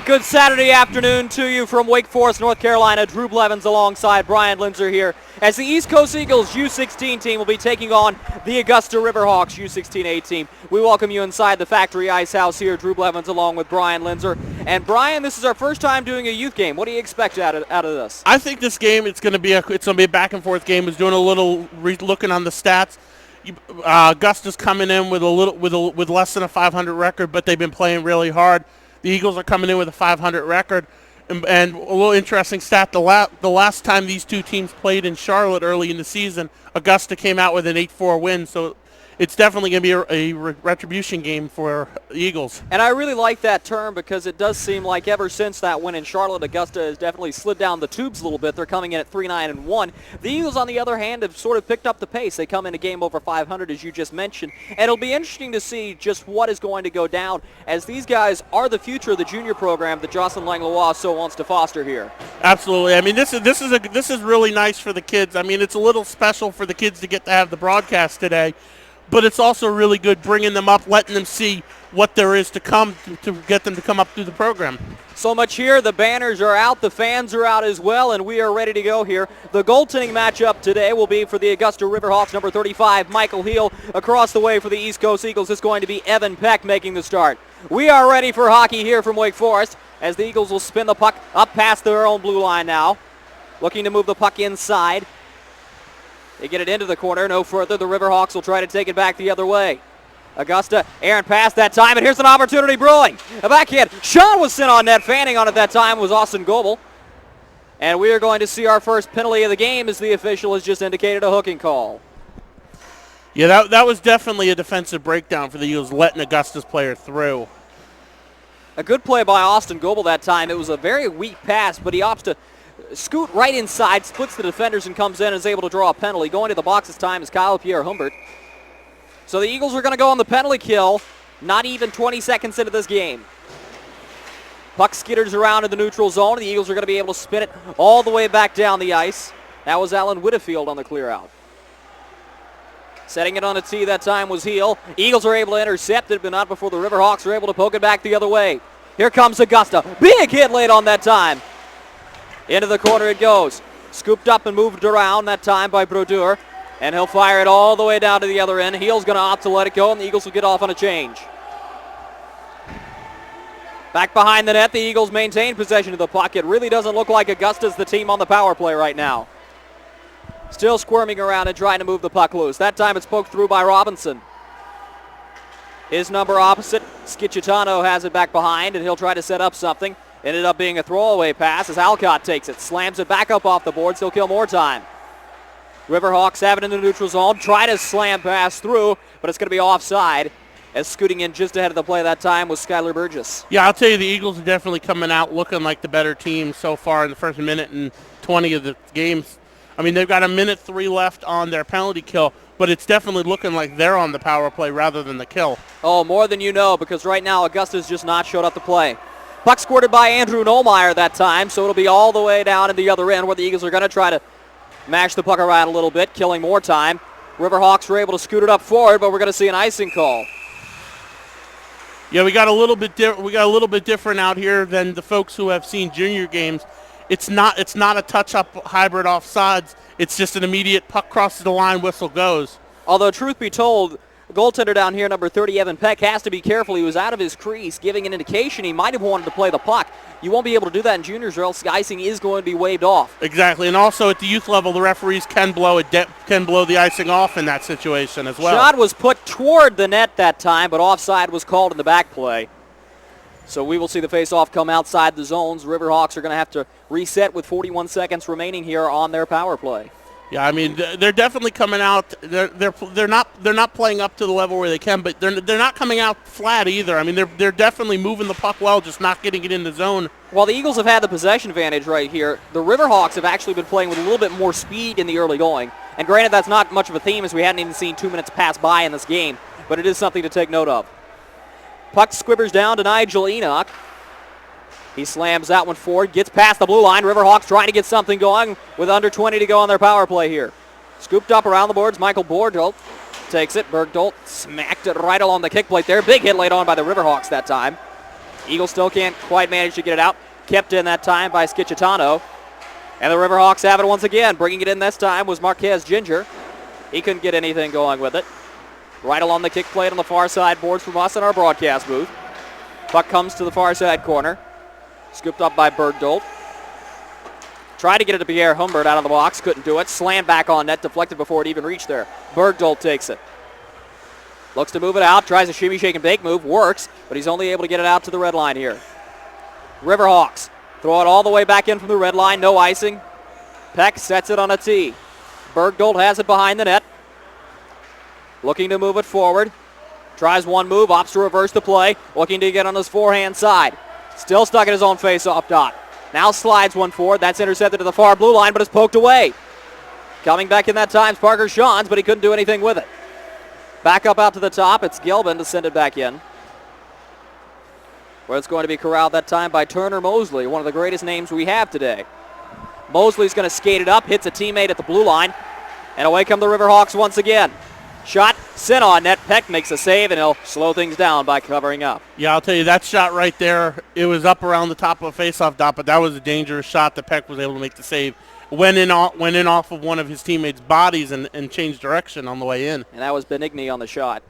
Good Saturday afternoon to you from Wake Forest, North Carolina. Drew Blevins alongside Brian Linzer here as the East Coast Eagles U16 team will be taking on the Augusta Riverhawks U16A team. We welcome you inside the Factory Ice House here. Drew Blevins along with Brian Linzer. And Brian, this is our first time doing a youth game. What do you expect out of this? I think this game it's going to be a back and forth game. It's doing a little looking on the stats. Augusta's coming in with with less than a 500 record, but they've been playing really hard. The Eagles are coming in with a 500 record. And a little interesting stat, the last time these two teams played in Charlotte early in the season, Augusta came out with an 8-4 win. So it's definitely going to be a retribution game for the Eagles. And I really like that term because it does seem like ever since that win in Charlotte, Augusta has definitely slid down the tubes a little bit. They're coming in at 3-9-1. The Eagles, on the other hand, have sort of picked up the pace. They come in a game over 500, as you just mentioned. And it'll be interesting to see just what is going to go down, as these guys are the future of the junior program that Jocelyn Langlois so wants to foster here. Absolutely. I mean, this is really nice for the kids. I mean, it's a little special for the kids to get to have the broadcast today. But it's also really good bringing them up, letting them see what there is to come to get them to come up through the program. So much here. The banners are out. The fans are out as well, and we are ready to go here. The goaltending matchup today will be for the Augusta Riverhawks, number 35, Michael Heel. Across the way for the East Coast Eagles, it's going to be Evan Peck making the start. We are ready for hockey here from Wake Forest as the Eagles will spin the puck up past their own blue line now. Looking to move the puck inside. They get it into the corner, no further. The Riverhawks will try to take it back the other way. Augusta, Aaron passed that time, and here's an opportunity brewing. A backhand. Sean was sent on net. Fanning on it that time was Austin Goebel. And we are going to see our first penalty of the game as the official has just indicated a hooking call. Yeah, that was definitely a defensive breakdown for the Eagles, letting Augusta's player through. A good play by Austin Goebel that time. It was a very weak pass, but he opts to scoot right inside, splits the defenders, and comes in and is able to draw a penalty. Going to the box this time is Kyle Pierre Humbert. So the Eagles are going to go on the penalty kill, not even 20 seconds into this game. Puck skitters around in the neutral zone. The Eagles are going to be able to spin it all the way back down the ice. That was Alan Whittefield on the clear out. Setting it on a tee that time was Heel. Eagles are able to intercept it, but not before the Riverhawks are able to poke it back the other way. Here comes Augusta. Big hit late on that time. Into the corner it goes. Scooped up and moved around that time by Brodeur. And he'll fire it all the way down to the other end. Heel's going to opt to let it go, and the Eagles will get off on a change. Back behind the net, the Eagles maintain possession of the puck. It really doesn't look like Augusta's the team on the power play right now. Still squirming around and trying to move the puck loose. That time it's poked through by Robinson. His number opposite, Schicitano, has it back behind, and he'll try to set up something. Ended up being a throwaway pass as Alcott takes it. Slams it back up off the boards. He'll kill more time. Riverhawks have it in the neutral zone. Try to slam pass through, but it's going to be offside. As scooting in just ahead of the play that time was Skylar Burgess. Yeah, I'll tell you, the Eagles are definitely coming out looking like the better team so far in the first minute and 20 of the games. I mean, they've got a minute 3 left on their penalty kill, but it's definitely looking like they're on the power play rather than the kill. Oh, more than you know, because right now Augusta's just not showed up to play. Puck squirted by Andrew Nollmeyer that time, so it'll be all the way down at the other end where the Eagles are going to try to mash the puck around a little bit, killing more time. Riverhawks were able to scoot it up forward, but we're going to see an icing call. Yeah, we got a little bit different out here than the folks who have seen junior games. It's not a touch-up hybrid offsides. It's just an immediate puck crosses the line, whistle goes. Although, truth be told, the goaltender down here, number 30, Evan Peck, has to be careful. He was out of his crease, giving an indication he might have wanted to play the puck. You won't be able to do that in juniors, or else the icing is going to be waved off. Exactly, and also at the youth level, the referees can blow the icing off in that situation as well. Shot was put toward the net that time, but offside was called in the back play. So we will see the face-off come outside the zones. Riverhawks are going to have to reset with 41 seconds remaining here on their power play. Yeah, I mean, they're definitely coming out. They're not playing up to the level where they can, but they're not coming out flat either. I mean, they're definitely moving the puck well, just not getting it in the zone. While the Eagles have had the possession advantage right here, the Riverhawks have actually been playing with a little bit more speed in the early going. And granted, that's not much of a theme, as we hadn't even seen 2 minutes pass by in this game, but it is something to take note of. Puck squibbers down to Nigel Enoch. He slams that one forward, gets past the blue line. Riverhawks trying to get something going with under 20 to go on their power play here. Scooped up around the boards, Michael Bordolt takes it. Bergdolt smacked it right along the kick plate there. Big hit laid on by the Riverhawks that time. Eagles still can't quite manage to get it out. Kept in that time by Schicitano. And the Riverhawks have it once again. Bringing it in this time was Marquez Ginger. He couldn't get anything going with it. Right along the kick plate on the far side boards from us in our broadcast booth. Puck comes to the far side corner. Scooped up by Bergdolt. Tried to get it to Pierre Humbert out of the box. Couldn't do it. Slammed back on net. Deflected before it even reached there. Bergdolt takes it. Looks to move it out. Tries a shimmy, shake, and bake move. Works, but he's only able to get it out to the red line here. Riverhawks throw it all the way back in from the red line. No icing. Peck sets it on a tee. Bergdolt has it behind the net. Looking to move it forward. Tries one move. Opts to reverse the play. Looking to get on his forehand side. Still stuck in his own face-off dot. Now slides one forward. That's intercepted to the far blue line, but it's poked away. Coming back in that time is Parker Shawns, but he couldn't do anything with it. Back up out to the top. It's Gelbin to send it back in. Where it's going to be corralled that time by Turner Mosley, one of the greatest names we have today. Mosley's going to skate it up, hits a teammate at the blue line, and away come the Riverhawks once again. Shot sent on net. Peck makes a save, and he'll slow things down by covering up. Yeah, I'll tell you, that shot right there, it was up around the top of a faceoff dot, but that was a dangerous shot that Peck was able to make the save. Went in off of one of his teammates' bodies and changed direction on the way in. And that was Benigni on the shot.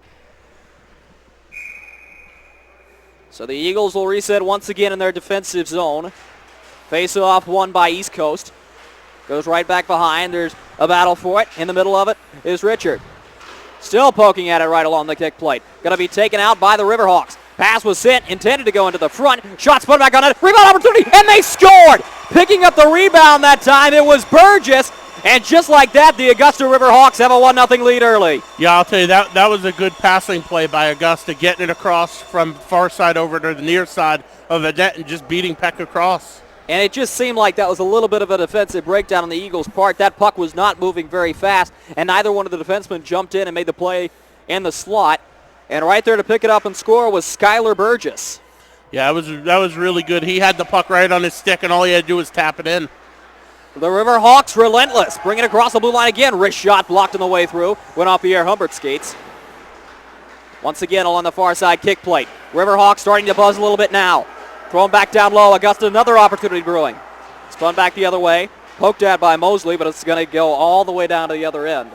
So the Eagles will reset once again in their defensive zone. Face-off won by East Coast. Goes right back behind. There's a battle for it. In the middle of it is Richard. Still poking at it right along the kick plate. Going to be taken out by the Riverhawks. Pass was sent, intended to go into the front. Shot spun back on it. Rebound opportunity, and they scored! Picking up the rebound that time, it was Burgess. And just like that, the Augusta Riverhawks have a 1-0 lead early. Yeah, I'll tell you, that was a good passing play by Augusta, getting it across from far side over to the near side of the net and just beating Peck across. And it just seemed like that was a little bit of a defensive breakdown on the Eagles' part. That puck was not moving very fast, and neither one of the defensemen jumped in and made the play in the slot. And right there to pick it up and score was Skylar Burgess. Yeah, that was really good. He had the puck right on his stick, and all he had to do was tap it in. The Riverhawks relentless. Bring it across the blue line again. Wrist shot blocked on the way through. Went off Pierre Humbert's skates. Once again along the far side kick plate. Riverhawks starting to buzz a little bit now. Thrown back down low. Augusta, another opportunity brewing. Spun back the other way. Poked at by Mosley, but it's going to go all the way down to the other end.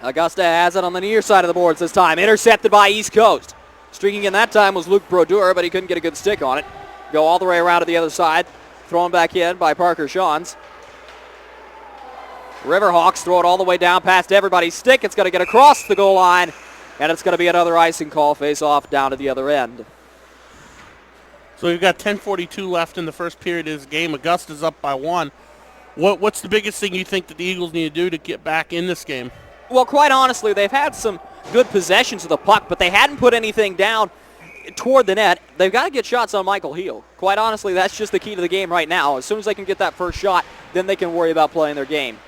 Augusta has it on the near side of the boards this time. Intercepted by East Coast. Streaking in that time was Luke Brodeur, but he couldn't get a good stick on it. Go all the way around to the other side. Thrown back in by Parker Shawns. Riverhawks throw it all the way down past everybody's stick. It's going to get across the goal line, and it's going to be another icing call. Face off down to the other end. So we've got 10:42 left in the first period of this game. Augusta's up by 1. What's the biggest thing you think that the Eagles need to do to get back in this game? Well, quite honestly, they've had some good possessions of the puck, but they hadn't put anything down toward the net. They've got to get shots on Michael Heel. Quite honestly, that's just the key to the game right now. As soon as they can get that first shot, then they can worry about playing their game.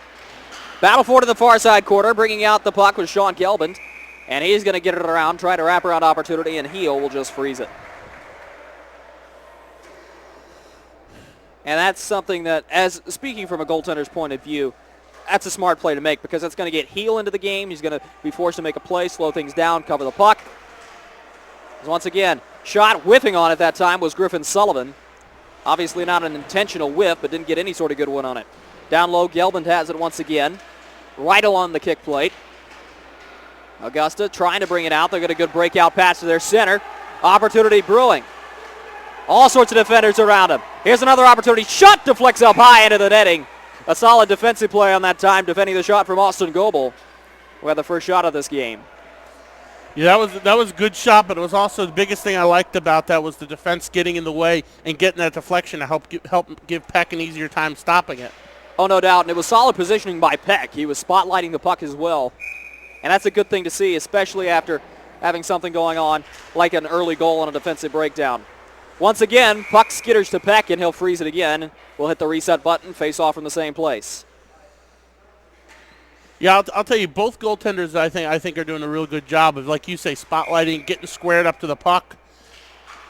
Battle for to the far side quarter, bringing out the puck with Sean Gelbin, and he's going to get it around, try to wrap around opportunity, and Heel will just freeze it. And that's something that, as speaking from a goaltender's point of view, that's a smart play to make because that's going to get Heel into the game. He's going to be forced to make a play, slow things down, cover the puck. Once again, shot whiffing on it that time was Griffin Sullivan. Obviously not an intentional whiff, but didn't get any sort of good one on it. Down low, Gelbin has it once again. Right along the kick plate. Augusta trying to bring it out. They'll get a good breakout pass to their center. Opportunity brewing. All sorts of defenders around him. Here's another opportunity. Shot deflects up high into the netting. A solid defensive play on that time, defending the shot from Austin Goebel, who had the first shot of this game. Yeah, that was a good shot, but it was also the biggest thing I liked about that was the defense getting in the way and getting that deflection to help give Peck an easier time stopping it. Oh, no doubt, and it was solid positioning by Peck. He was spotlighting the puck as well, and that's a good thing to see, especially after having something going on like an early goal on a defensive breakdown. Once again, puck skitters to Peck, and he'll freeze it again. We'll hit the reset button, face off from the same place. Yeah, I'll tell you, both goaltenders I think are doing a real good job of, like you say, spotlighting, getting squared up to the puck,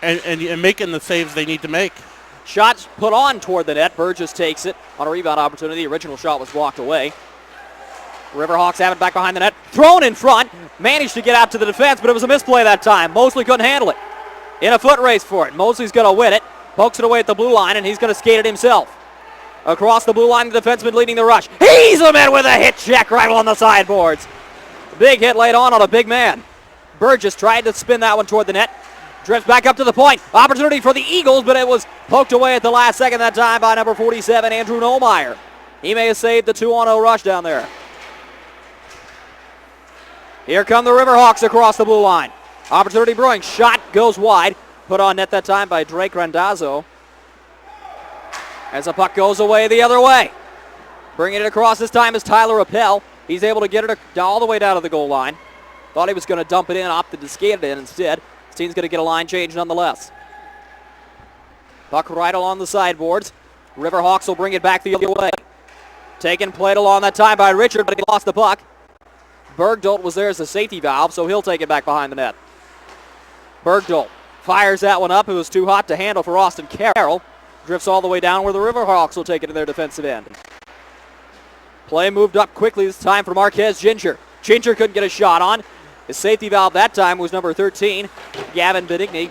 and making the saves they need to make. Shots put on toward the net. Burgess takes it on a rebound opportunity. The original shot was blocked away. Riverhawks have it back behind the net. Thrown in front. Managed to get out to the defense, but it was a misplay that time. Mosley couldn't handle it. In a foot race for it. Mosley's going to win it. Pokes it away at the blue line, and he's going to skate it himself. Across the blue line, the defenseman leading the rush. He's a man with a hit check right on the sideboards. Big hit laid on a big man. Burgess tried to spin that one toward the net. Drifts back up to the point. Opportunity for the Eagles, but it was poked away at the last second that time by number 47, Andrew Nomeyer. He may have saved the 2-on-0 rush down there. Here come the Riverhawks across the blue line. Opportunity brewing. Shot goes wide. Put on net that time by Drake Randazzo. As the puck goes away the other way. Bringing it across this time is Tyler Appel. He's able to get it all the way down to the goal line. Thought he was going to dump it in, opted to skate it in instead. His team's going to get a line change nonetheless. Puck right along the sideboards. Riverhawks will bring it back the other way. Taken, played along that time by Richard, but he lost the puck. Bergdolt was there as a safety valve, so he'll take it back behind the net. Bergdolt fires that one up. It was too hot to handle for Austin Carroll. Drifts all the way down where the Riverhawks will take it to their defensive end. Play moved up quickly this time for Marquez Ginger. Ginger couldn't get a shot on. His safety valve that time was number 13, Gavin Benigni,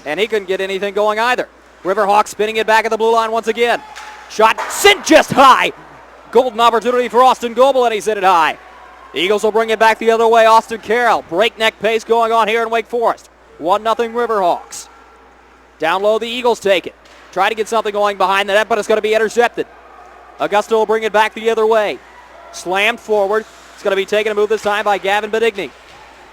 and he couldn't get anything going either. Riverhawks spinning it back at the blue line once again. Shot sent just high. Golden opportunity for Austin Goebel, and he sent it high. The Eagles will bring it back the other way. Austin Carroll. Breakneck pace going on here in Wake Forest. 1-0 Riverhawks. Down low, the Eagles take it. Try to get something going behind the net, but it's going to be intercepted. Augusta will bring it back the other way. Slammed forward. It's going to be taken a move this time by Gavin Benigni.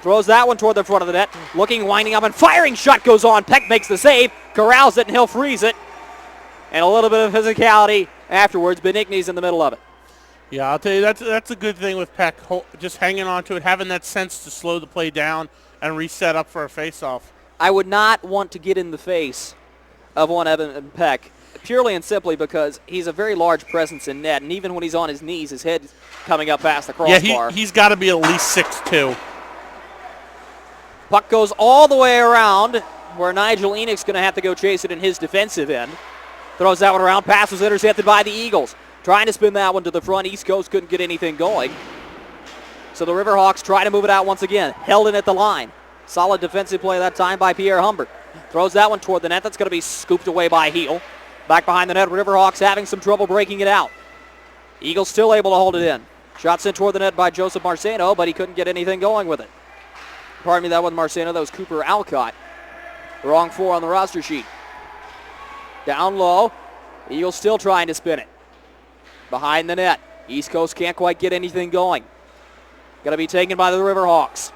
Throws that one toward the front of the net. Looking, winding up, and firing shot goes on. Peck makes the save. Corrals it, and he'll freeze it. And a little bit of physicality afterwards. Benigni's in the middle of it. Yeah, I'll tell you, that's a good thing with Peck, just hanging on to it, having that sense to slow the play down and reset up for a face-off. I would not want to get in the face of one Evan Peck, purely and simply because he's a very large presence in net, and even when he's on his knees, his head's coming up past the crossbar. Yeah, he's got to be at least 6'2". Puck goes all the way around where Nigel Enoch's going to have to go chase it in his defensive end. Throws that one around. Pass was intercepted by the Eagles. Trying to spin that one to the front. East Coast couldn't get anything going. So the Riverhawks try to move it out once again. Held in at the line. Solid defensive play that time by Pierre Humbert. Throws that one toward the net. That's going to be scooped away by Heel. Back behind the net, Riverhawks having some trouble breaking it out. Eagles still able to hold it in. Shot sent toward the net by Joseph Marceno, but he couldn't get anything going with it. Pardon me, that wasn't Marceno. That was Cooper Alcott. Wrong 4 on the roster sheet. Down low. Eagles still trying to spin it. Behind the net. East Coast can't quite get anything going. Going to be taken by the Riverhawks.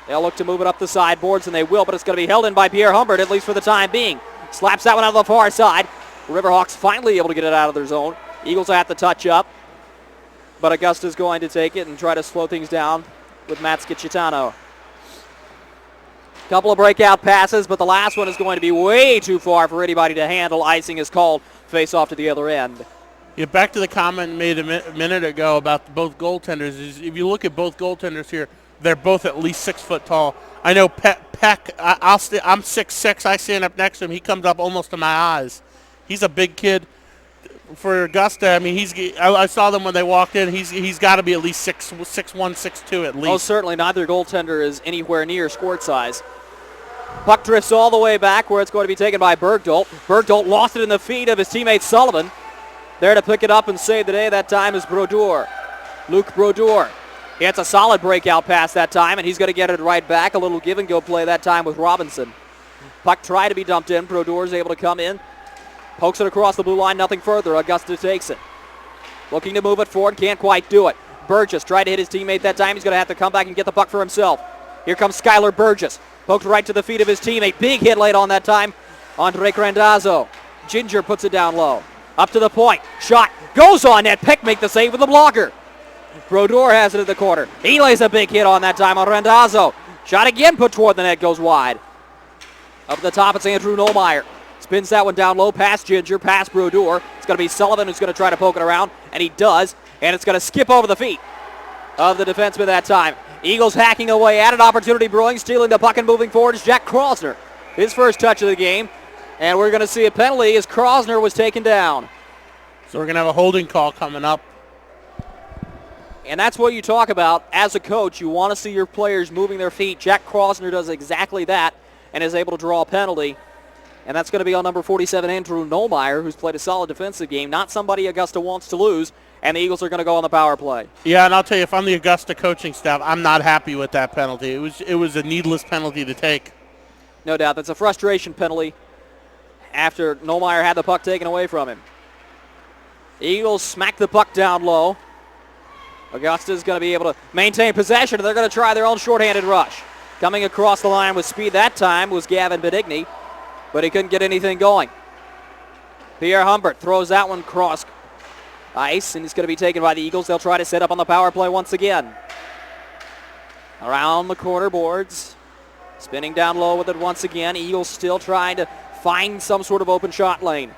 They'll look to move it up the sideboards, and they will, but it's going to be held in by Pierre Humbert, at least for the time being. Slaps that one out of the far side. Riverhawks finally able to get it out of their zone. Eagles have to touch up, but Augusta's going to take it and try to slow things down with Matt Scicitano. Couple of breakout passes, but the last one is going to be way too far for anybody to handle. Icing is called. Face off to the other end. Yeah, back to the comment made a minute ago about both goaltenders. Is if you look at both goaltenders here, they're both at least 6 foot tall. I know Peck, I'm 6'6". I stand up next to him. He comes up almost to my eyes. He's a big kid. For Augusta, I mean, I saw them when they walked in. He's got to be at least 6'1", 6'2" at least. Oh, certainly neither goaltender is anywhere near squirt size. Puck drifts all the way back where it's going to be taken by Bergdolt. Bergdolt lost it in the feet of his teammate Sullivan. There to pick it up and save the day that time is Brodeur. Luke Brodeur. He hits a solid breakout pass that time, and he's going to get it right back. A little give-and-go play that time with Robinson. Puck tried to be dumped in. Brodeur is able to come in. Pokes it across the blue line, nothing further. Augusta takes it. Looking to move it forward, can't quite do it. Burgess tried to hit his teammate that time. He's going to have to come back and get the puck for himself. Here comes Skylar Burgess. Poked right to the feet of his teammate. Big hit late on that time. Andre Crandazzo. Ginger puts it down low. Up to the point. Shot. Goes on net. Peck make the save with the blocker. Brodeur has it in the corner. He lays a big hit on that time on Randazzo. Shot again put toward the net. Goes wide. Up at the top, it's Andrew Nomeyer. Spins that one down low, past Ginger, past Brodeur. It's going to be Sullivan who's going to try to poke it around, and he does. And it's going to skip over the feet of the defenseman that time. Eagles hacking away at it. Opportunity brewing, stealing the puck and moving forward is Jack Krosner. His first touch of the game. And we're going to see a penalty as Krosner was taken down. So we're going to have a holding call coming up. And that's what you talk about as a coach. You want to see your players moving their feet. Jack Krosner does exactly that and is able to draw a penalty. And that's going to be on number 47, Andrew Nollmeyer, who's played a solid defensive game. Not somebody Augusta wants to lose, and the Eagles are going to go on the power play. Yeah, and I'll tell you, if I'm the Augusta coaching staff, I'm not happy with that penalty. It was a needless penalty to take. No doubt. That's a frustration penalty after Nollmeyer had the puck taken away from him. The Eagles smack the puck down low. Augusta's going to be able to maintain possession, and they're going to try their own shorthanded rush. Coming across the line with speed that time was Gavin Benigni, but he couldn't get anything going. Pierre Humbert throws that one across ice, and it's going to be taken by the Eagles. They'll try to set up on the power play once again. Around the corner boards. Spinning down low with it once again. Eagles still trying to find some sort of open shot lane.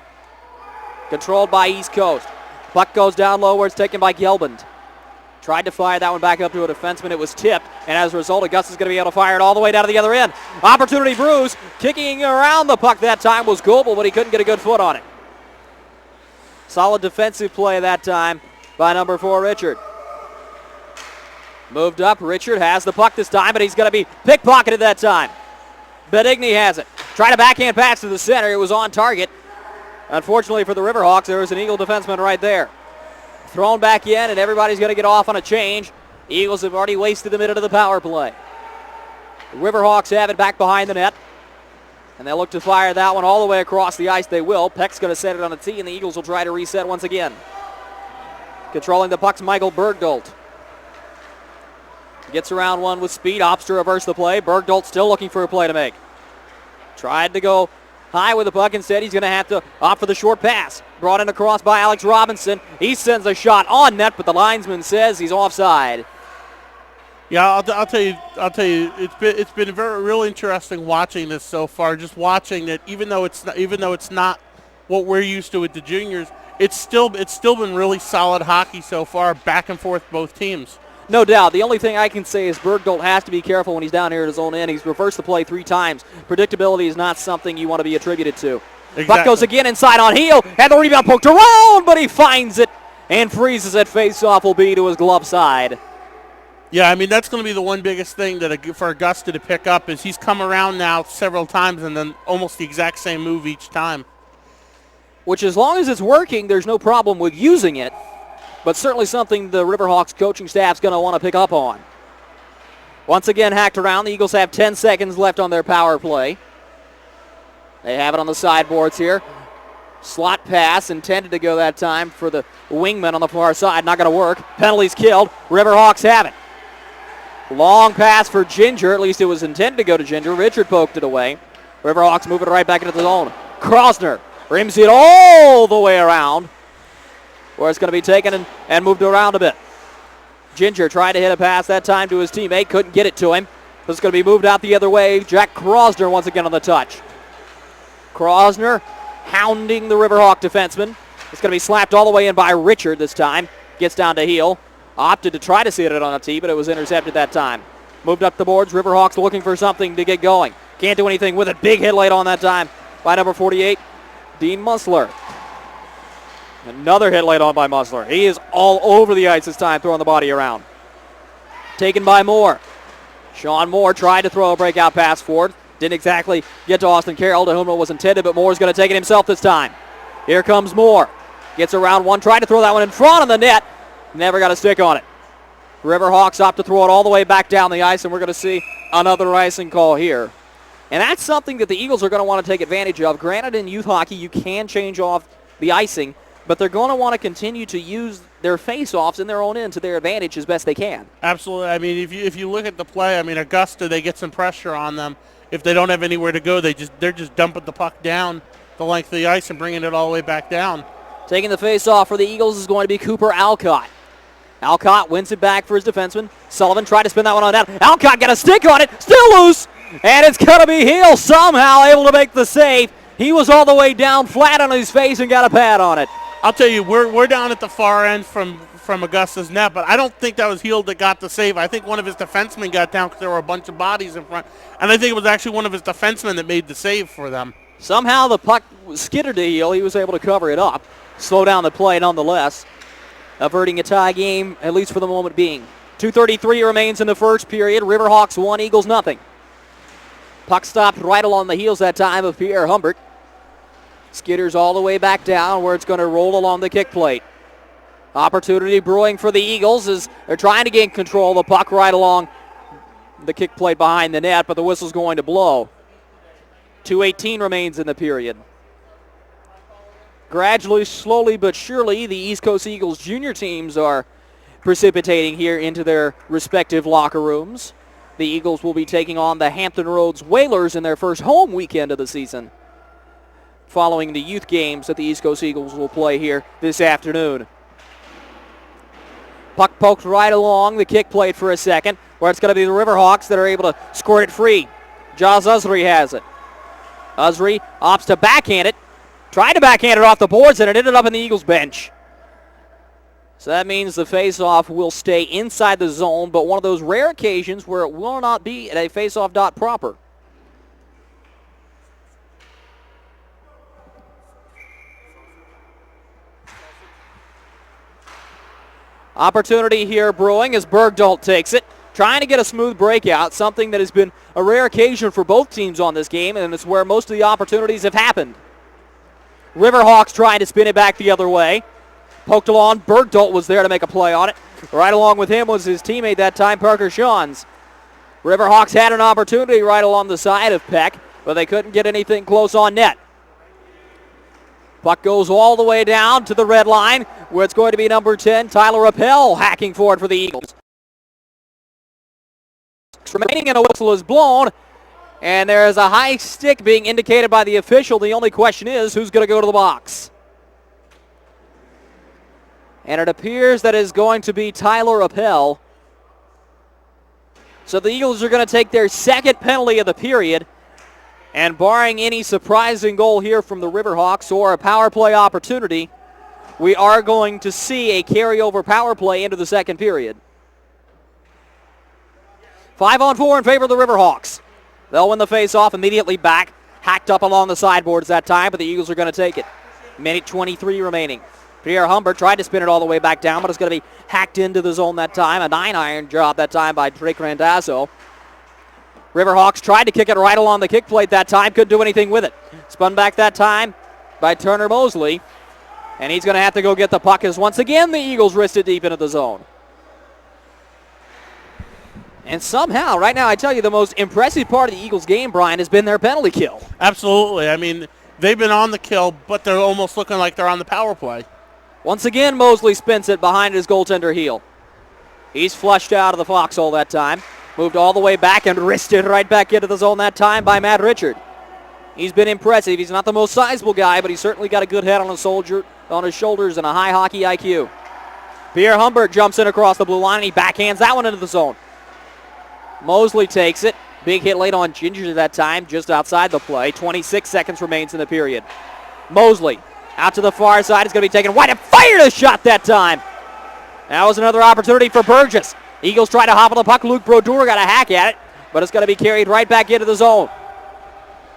Controlled by East Coast. Puck goes down low where it's taken by Gelband. Tried to fire that one back up to a defenseman. It was tipped, and as a result, Augusta's going to be able to fire it all the way down to the other end. Opportunity brews. Kicking around the puck that time was Goebel, but he couldn't get a good foot on it. Solid defensive play that time by number 4, Richard. Moved up. Richard has the puck this time, but he's going to be pickpocketed that time. Benigni has it. Tried a backhand pass to the center. It was on target. Unfortunately for the Riverhawks, there was an Eagle defenseman right there. Thrown back in, and everybody's going to get off on a change. Eagles have already wasted a minute of the power play. The Riverhawks have it back behind the net, and they'll look to fire that one all the way across the ice. They will. Peck's going to set it on a tee, and the Eagles will try to reset once again. Controlling the puck's Michael Bergdolt. Gets around one with speed, opts to reverse the play. Bergdolt still looking for a play to make. Tried to go high with the puck. Instead, he's going to have to opt for the short pass. Brought in across by Alex Robinson. He sends a shot on net, but the linesman says he's offside. Yeah, I'll tell you, it's been real interesting watching this so far. Just watching that, even though it's not what we're used to with the juniors, it's still been really solid hockey so far, back and forth both teams. No doubt. The only thing I can say is Bergdolt has to be careful when he's down here at his own end. He's reversed the play 3 times. Predictability is not something you want to be attributed to. Exactly. Puck goes again inside on Heel, and the rebound poked around, but he finds it and freezes it. Face-off will be to his glove side. Yeah, I mean, that's going to be the one biggest thing for Augusta to pick up is he's come around now several times and then almost the exact same move each time. Which, as long as it's working, there's no problem with using it. But certainly something the Riverhawks coaching staff's going to want to pick up on. Once again, hacked around. The Eagles have 10 seconds left on their power play. They have it on the sideboards here. Slot pass intended to go that time for the wingman on the far side. Not going to work. Penalties killed. Riverhawks have it. Long pass for Ginger. At least it was intended to go to Ginger. Richard poked it away. Riverhawks move it right back into the zone. Krosner rims it all the way around, where it's going to be taken and moved around a bit. Ginger tried to hit a pass that time to his teammate. Couldn't get it to him. It's going to be moved out the other way. Jack Krosner once again on the touch. Krosner hounding the Riverhawk defenseman. It's going to be slapped all the way in by Richard this time. Gets down to heel. Opted to try to see it on a tee, but it was intercepted that time. Moved up the boards. Riverhawks looking for something to get going. Can't do anything with it. Big hit late on that time by number 48, Dean Musler. Another hit laid on by Musler. He is all over the ice this time, throwing the body around. Taken by Moore. Sean Moore tried to throw a breakout pass forward. Didn't exactly get to Austin Carroll, to whom it was intended, but Moore's going to take it himself this time. Here comes Moore. Gets around one, tried to throw that one in front of the net. Never got a stick on it. Riverhawks opt to throw it all the way back down the ice, and we're going to see another icing call here. And that's something that the Eagles are going to want to take advantage of. Granted, in youth hockey, you can change off the icing, but they're going to want to continue to use their face-offs in their own end to their advantage as best they can. Absolutely. I mean, if you look at the play, I mean, Augusta, they get some pressure on them. If they don't have anywhere to go, they're just dumping the puck down the length of the ice and bringing it all the way back down. Taking the face-off for the Eagles is going to be Cooper Alcott. Alcott wins it back for his defenseman. Sullivan tried to spin that one on net. Alcott got a stick on it, still loose, and it's going to be Heel somehow able to make the save. He was all the way down flat on his face and got a pad on it. I'll tell you, we're down at the far end from Augusta's net, but I don't think that was Heel that got the save. I think one of his defensemen got down because there were a bunch of bodies in front, and I think it was actually one of his defensemen that made the save for them. Somehow the puck skittered to Heel. He was able to cover it up, slow down the play nonetheless. averting a tie game, at least for the moment being. 2:33 remains in the first period. Riverhawks 1, Eagles nothing. Puck stopped right along the heels that time of Pierre Humbert. Skitters all the way back down where it's going to roll along the kick plate. Opportunity brewing for the Eagles as they're trying to gain control of the puck right along the kick plate behind the net, but the whistle's going to blow. 2:18 remains in the period. Gradually, slowly but surely, the East Coast Eagles junior teams are precipitating here into their respective locker rooms. The Eagles will be taking on the Hampton Roads Whalers in their first home weekend of the season, following the youth games that the East Coast Eagles will play here this afternoon. Puck poked right along the kick plate for a second, where it's going to be the Riverhawks that are able to squirt it free. Jaws Usry has it. Usry opts to backhand it. Tried to backhand it off the boards, and it ended up in the Eagles bench. So that means the face-off will stay inside the zone, but one of those rare occasions where it will not be at a face-off dot proper. Opportunity here brewing as Bergdahl takes it, trying to get a smooth breakout, something that has been a rare occasion for both teams on this game, and it's where most of the opportunities have happened. Riverhawks trying to spin it back the other way. Poked along, Bergdahl was there to make a play on it. Right along with him was his teammate that time, Parker Shawns. Riverhawks had an opportunity right along the side of Peck, but they couldn't get anything close on net. Puck goes all the way down to the red line, where it's going to be number 10, Tyler Appel, hacking forward for the Eagles. Remaining and a whistle is blown, and there is a high stick being indicated by the official. The only question is, who's going to go to the box? And it appears that is going to be Tyler Appel. So the Eagles are going to take their second penalty of the period. And barring any surprising goal here from the Riverhawks or a power play opportunity, we are going to see a carryover power play into the second period. 5-on-4 in favor of the Riverhawks. They'll win the face-off immediately back. Hacked up along the sideboards that time, but the Eagles are going to take it. Minute 23 remaining. Pierre Humbert tried to spin it all the way back down, but it's going to be hacked into the zone that time. A 9-iron job that time by Drake Randazzo. Riverhawks tried to kick it right along the kick plate that time. Couldn't do anything with it. Spun back that time by Turner Mosley. And he's going to have to go get the puck as once again the Eagles wrist it deep into the zone. And somehow, right now, I tell you, the most impressive part of the Eagles game, Brian, has been their penalty kill. Absolutely. I mean, they've been on the kill, but they're almost looking like they're on the power play. Once again, Mosley spins it behind his goaltender heel. He's flushed out of the foxhole that time. Moved all the way back and wristed right back into the zone that time by Matt Richard. He's been impressive. He's not the most sizable guy, but he's certainly got a good head on his shoulders and a high hockey IQ. Pierre Humbert jumps in across the blue line, and he backhands that one into the zone. Mosley takes it. Big hit late on Ginger that time, just outside the play. 26 seconds remains in the period. Mosley out to the far side. It's going to be taken wide and fired a shot that time. That was another opportunity for Burgess. Eagles try to hop on the puck. Luke Brodeur got a hack at it, but it's going to be carried right back into the zone.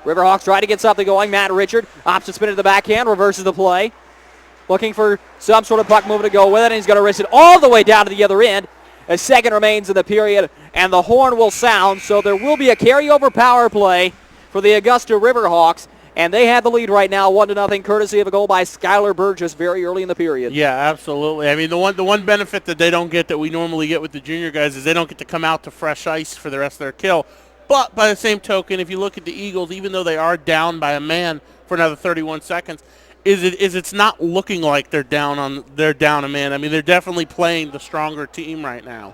Riverhawks try to get something going. Matt Richard opts to spin to the backhand, reverses the play. Looking for some sort of puck movement to go with it, and he's going to wrist it all the way down to the other end. A second remains in the period, and the horn will sound, so there will be a carryover power play for the Augusta Riverhawks, and they have the lead right now, 1-0, courtesy of a goal by Skylar Burgess very early in the period. Yeah, absolutely. I mean, the one benefit that they don't get that we normally get with the junior guys is they don't get to come out to fresh ice for the rest of their kill. But by the same token, if you look at the Eagles, even though they are down by a man for another 31 seconds, it's not looking like they're down a man. I mean, they're definitely playing the stronger team right now.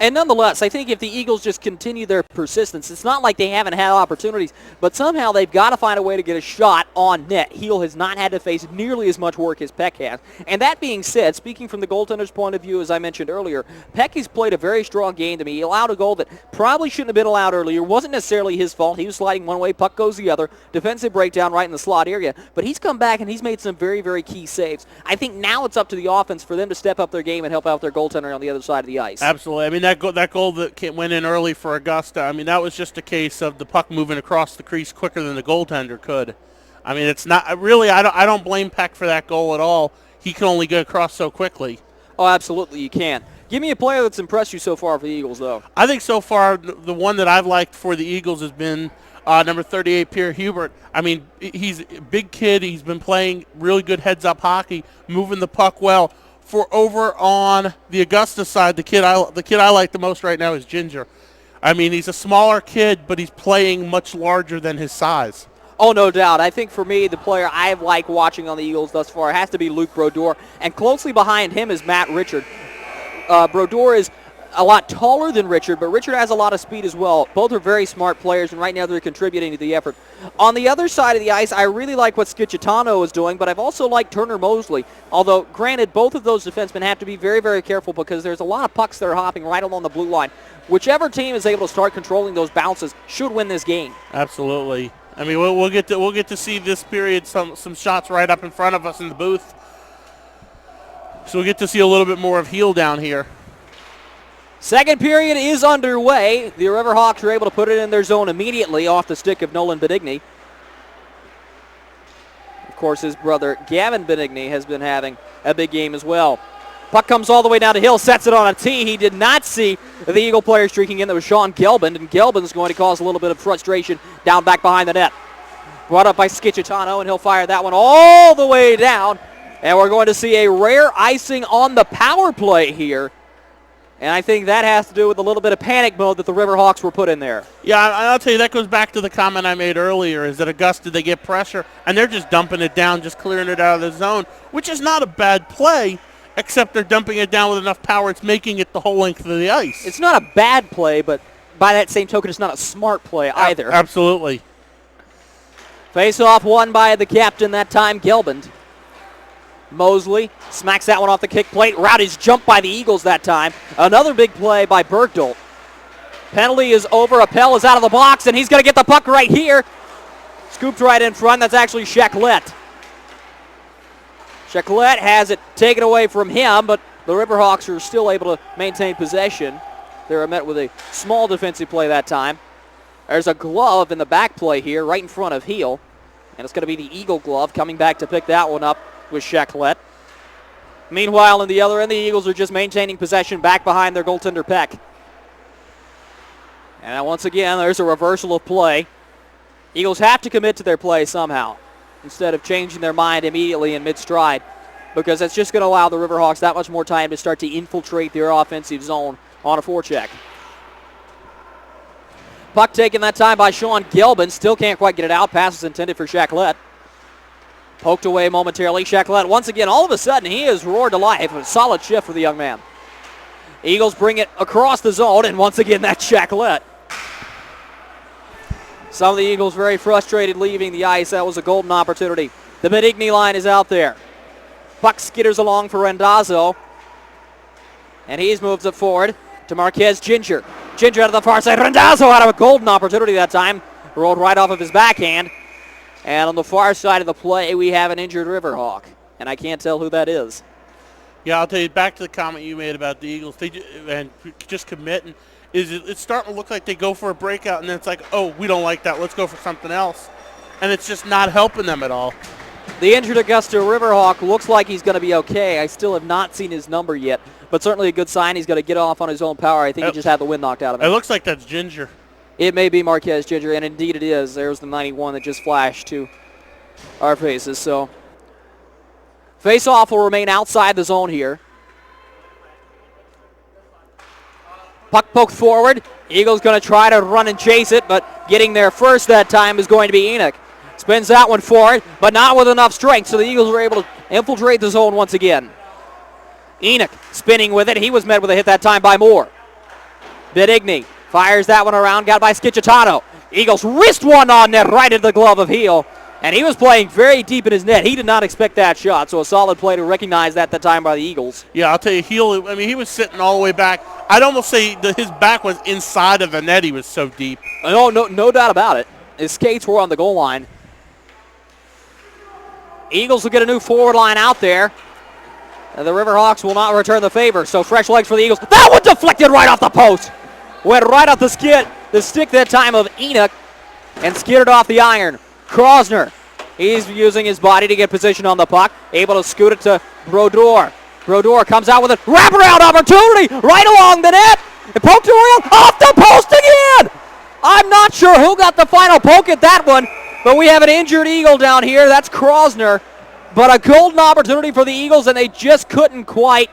And nonetheless, I think if the Eagles just continue their persistence, it's not like they haven't had opportunities, but somehow they've got to find a way to get a shot on net. Heel has not had to face nearly as much work as Peck has. And that being said, speaking from the goaltender's point of view, as I mentioned earlier, Peck has played a very strong game to me. He allowed a goal that probably shouldn't have been allowed earlier. Wasn't necessarily his fault. He was sliding one way, puck goes the other. Defensive breakdown right in the slot area. But he's come back and he's made some very, very key saves. I think now it's up to the offense for them to step up their game and help out their goaltender on the other side of the ice. Absolutely. I mean, that goal that went in early for Augusta, I mean, that was just a case of the puck moving across the crease quicker than the goaltender could. I mean, it's not really, I don't blame Peck for that goal at all. He can only get across so quickly. Oh, absolutely you can. Give me a player that's impressed you so far for the Eagles, though. I think so far the one that I've liked for the Eagles has been number 38, Pierre Hubert. I mean, he's a big kid. He's been playing really good heads-up hockey, moving the puck well. For over on the Augusta side, the kid I like the most right now is Ginger. I mean, he's a smaller kid, but he's playing much larger than his size. Oh, no doubt. I think for me, the player I like watching on the Eagles thus far has to be Luke Brodeur, and closely behind him is Matt Richard. Brodeur is a lot taller than Richard, but Richard has a lot of speed as well. Both are very smart players, and right now they're contributing to the effort. On the other side of the ice, I really like what Schicitano is doing, but I've also liked Turner Mosley. Although, granted, both of those defensemen have to be very, very careful because there's a lot of pucks that are hopping right along the blue line. Whichever team is able to start controlling those bounces should win this game. Absolutely. I mean, we'll get to see this period some shots right up in front of us in the booth. So we'll get to see a little bit more of Heel down here. Second period is underway. The Riverhawks are able to put it in their zone immediately off the stick of Nolan Benigni. Of course, his brother Gavin Benigni has been having a big game as well. Puck comes all the way down to Hill, sets it on a tee. He did not see the Eagle player streaking in. That was Sean Gelband, and Gelband's going to cause a little bit of frustration down back behind the net. Brought up by Schicitano, and he'll fire that one all the way down. And we're going to see a rare icing on the power play here. And I think that has to do with a little bit of panic mode that the Riverhawks were put in there. Yeah, I'll tell you, that goes back to the comment I made earlier, is that Augusta, they get pressure, and they're just dumping it down, just clearing it out of the zone, which is not a bad play, except they're dumping it down with enough power, it's making it the whole length of the ice. It's not a bad play, but by that same token, it's not a smart play either. Absolutely. Face-off won by the captain that time, Gelband. Mosley smacks that one off the kick plate. Route is jumped by the Eagles that time. Another big play by Bergdahl. Penalty is over. Appel is out of the box, and he's going to get the puck right here. Scooped right in front. That's actually Chaclet. Chaclet has it taken away from him, but the Riverhawks are still able to maintain possession. They're met with a small defensive play that time. There's a glove in the back play here right in front of Heel, and it's going to be the Eagle glove coming back to pick that one up with Chaclet. Meanwhile, on the other end, the Eagles are just maintaining possession back behind their goaltender Peck. And once again, there's a reversal of play. Eagles have to commit to their play somehow instead of changing their mind immediately in mid-stride, because that's just going to allow the Riverhawks that much more time to start to infiltrate their offensive zone on a forecheck. Puck taken that time by Sean Gelband. Still can't quite get it out. Pass is intended for Chaclet. Poked away momentarily. Chaclet, once again, all of a sudden, he is roared to life. A solid shift for the young man. Eagles bring it across the zone, and once again, that's Chaclet. Some of the Eagles very frustrated leaving the ice. That was a golden opportunity. The Benigni line is out there. Puck skitters along for Randazzo. And he's moves it forward to Marquez Ginger. Ginger out of the far side. Randazzo out of a golden opportunity that time. Rolled right off of his backhand. And on the far side of the play, we have an injured Riverhawk. And I can't tell who that is. Yeah, I'll tell you, back to the comment you made about the Eagles, and just committing. It's starting to look like they go for a breakout, and then it's like, oh, we don't like that. Let's go for something else. And it's just not helping them at all. The injured Augusta Riverhawk looks like he's going to be okay. I still have not seen his number yet, but certainly a good sign. He's going to get off on his own power. I think he just had the wind knocked out of him. It looks like that's Ginger. It may be Marquez Ginger, and indeed it is. There's the 91 that just flashed to our faces. So face-off will remain outside the zone here. Puck poked forward. Eagles going to try to run and chase it, but getting there first that time is going to be Enoch. Spins that one forward, but not with enough strength, so the Eagles were able to infiltrate the zone once again. Enoch spinning with it. He was met with a hit that time by Moore. Benigni fires that one around, got by Schicitano. Eagles wrist one on net right into the glove of Heel, and he was playing very deep in his net. He did not expect that shot, so a solid play to recognize that time by the Eagles. Yeah, I'll tell you, Heel, I mean, he was sitting all the way back. I'd almost say that his back was inside of the net. He was so deep. No doubt about it. His skates were on the goal line. Eagles will get a new forward line out there. And the Riverhawks will not return the favor, so fresh legs for the Eagles. That one deflected right off the post. Went right off the stick that time of Enoch, and skidded off the iron. Krosner, he's using his body to get position on the puck, able to scoot it to Brodeur. Brodeur comes out with a wraparound opportunity right along the net. It poked around off the post again. I'm not sure who got the final poke at that one, but we have an injured Eagle down here. That's Krosner. But a golden opportunity for the Eagles, and they just couldn't quite